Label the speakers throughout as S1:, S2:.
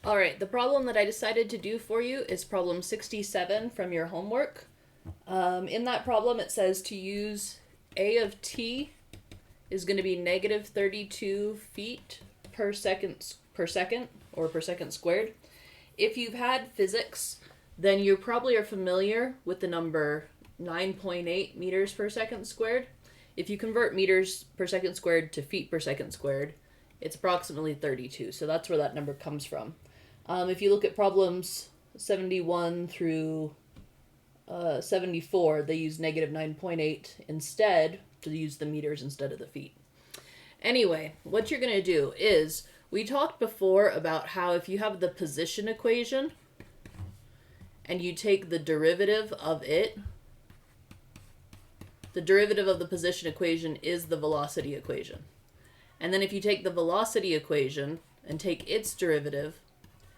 S1: All right, the problem that I decided to do for you is problem 67 from your homework. In that problem, it says to use a of t is going to be negative 32 feet per second or per second squared. If you've had physics, then you probably are familiar with the number 9.8 meters per second squared. If you convert meters per second squared to feet per second squared, it's approximately 32. So that's where that number comes from. If you look at problems 71 through 74, they use negative 9.8 instead to use the meters instead of the feet. Anyway, what you're going to do is, we talked before about how if you have the position equation and you take the derivative of it, the derivative of the position equation is the velocity equation. And then if you take the velocity equation and take its derivative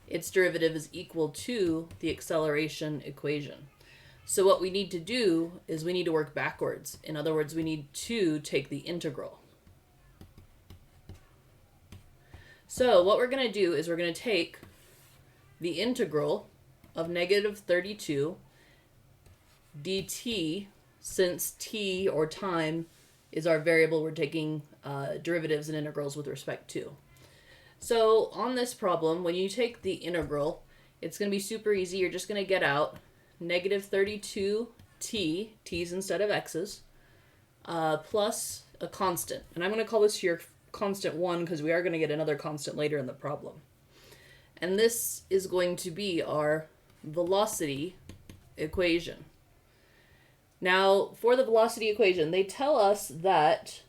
S1: is equal to the acceleration equation. So what we need to do is we need to work backwards. In other words, we need to take the integral. So what we're going to do is we're going to take the integral of negative 32 dt, since t, or time, is our variable we're taking derivatives and integrals with respect to. So on this problem, when you take the integral, it's going to be super easy. You're just going to get out negative 32t, t's instead of x's, plus a constant. And I'm going to call this your constant 1 because we are going to get another constant later in the problem. And this is going to be our velocity equation. Now, for the velocity equation, they tell us that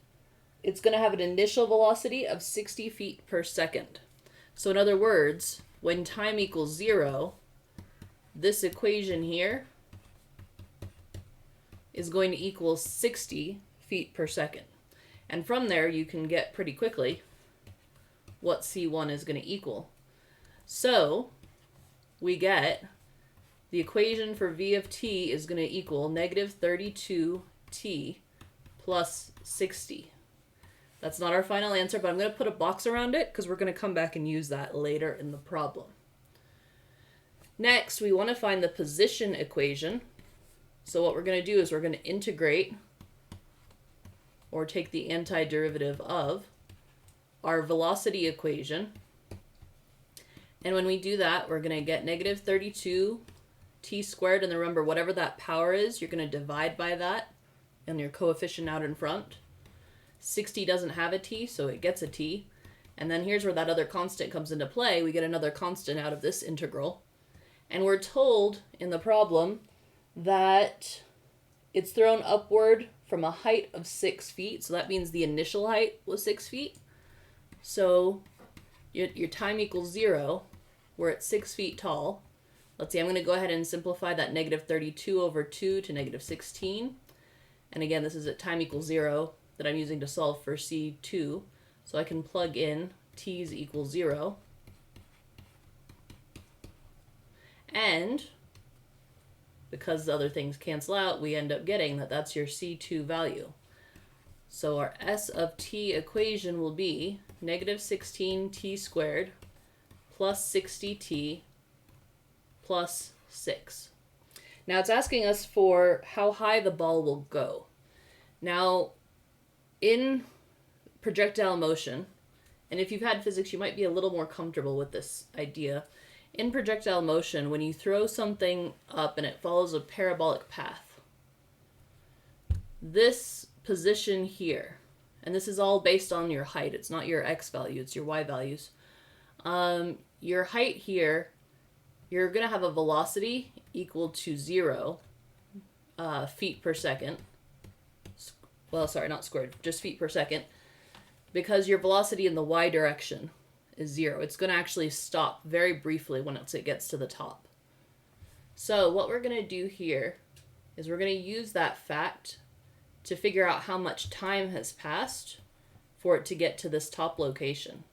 S1: it's going to have an initial velocity of 60 feet per second. So in other words, when time equals 0, this equation here is going to equal 60 feet per second. And from there, you can get pretty quickly what C1 is going to equal. So we get the equation for V of t is going to equal negative 32t plus 60. That's not our final answer, but I'm going to put a box around it because we're going to come back and use that later in the problem. Next, we want to find the position equation. So what we're going to do is we're going to integrate or take the antiderivative of our velocity equation. And when we do that, we're going to get negative 32 t squared, and remember, whatever that power is, you're going to divide by that and your coefficient out in front. 60 doesn't have a t, so it gets a t. And then here's where that other constant comes into play. We get another constant out of this integral. And we're told in the problem that it's thrown upward from a height of 6 feet. So that means the initial height was 6 feet. So your time equals 0. We're at 6 feet tall. Let's see, I'm going to go ahead and simplify that negative 32 over 2 to negative 16. And again, this is at time equals 0 that I'm using to solve for C2. So I can plug in t's equals 0. And because the other things cancel out, we end up getting that that's your C2 value. So our S of t equation will be negative 16t squared plus 60t plus 6. Now it's asking us for how high the ball will go. Now, in projectile motion, and if you've had physics, you might be a little more comfortable with this idea. In projectile motion, when you throw something up and it follows a parabolic path, this position here, and this is all based on your height, it's not your x value, it's your y values. Your height here, you're going to have a velocity equal to 0 feet per second. Well, sorry, not squared, just feet per second. Because your velocity in the y direction is 0. It's going to actually stop very briefly once it gets to the top. So what we're going to do here is we're going to use that fact to figure out how much time has passed for it to get to this top location.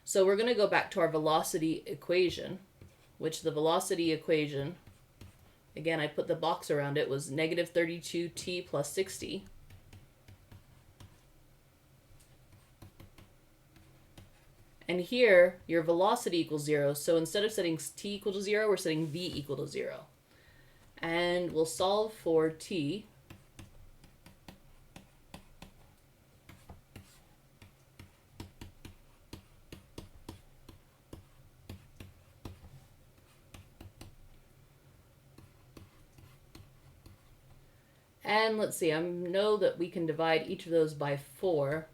S1: So we're going to go back to our velocity equation, which the velocity equation, again, I put the box around it, was negative 32t plus 60. And here, your velocity equals 0. So instead of setting t equal to 0, we're setting v equal to 0. And we'll solve for t. And let's see, I know that we can divide each of those by 4.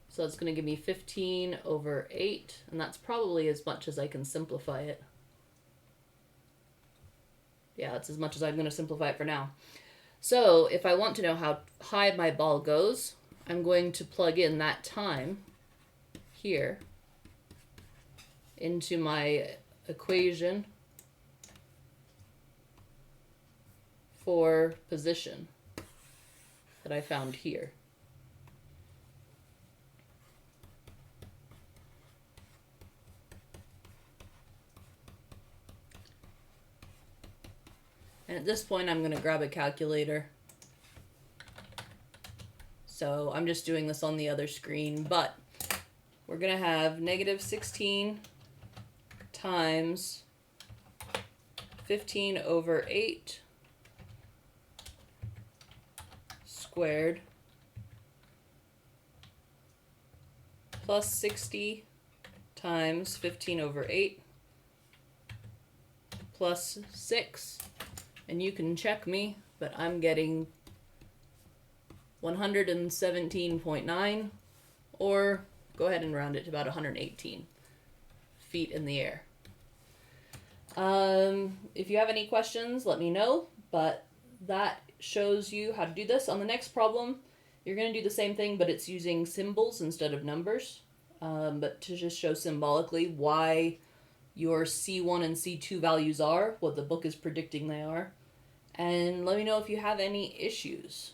S1: So it's going to give me 15 over 8, and that's probably as much as I can simplify it. Yeah, that's as much as I'm going to simplify it for now. So if I want to know how high my ball goes, I'm going to plug in that time here into my equation for position that I found here. And at this point, I'm going to grab a calculator. So I'm just doing this on the other screen, but we're going to have negative 16 times 15 over 8 squared plus 60 times 15 over 8 plus 6. And you can check me, but I'm getting 117.9, or go ahead and round it to about 118 feet in the air. If you have any questions, let me know, but that shows you how to do this. On the next problem, you're going to do the same thing, but it's using symbols instead of numbers, but to just show symbolically why your C1 and C2 values are, what the book is predicting they are. And let me know if you have any issues.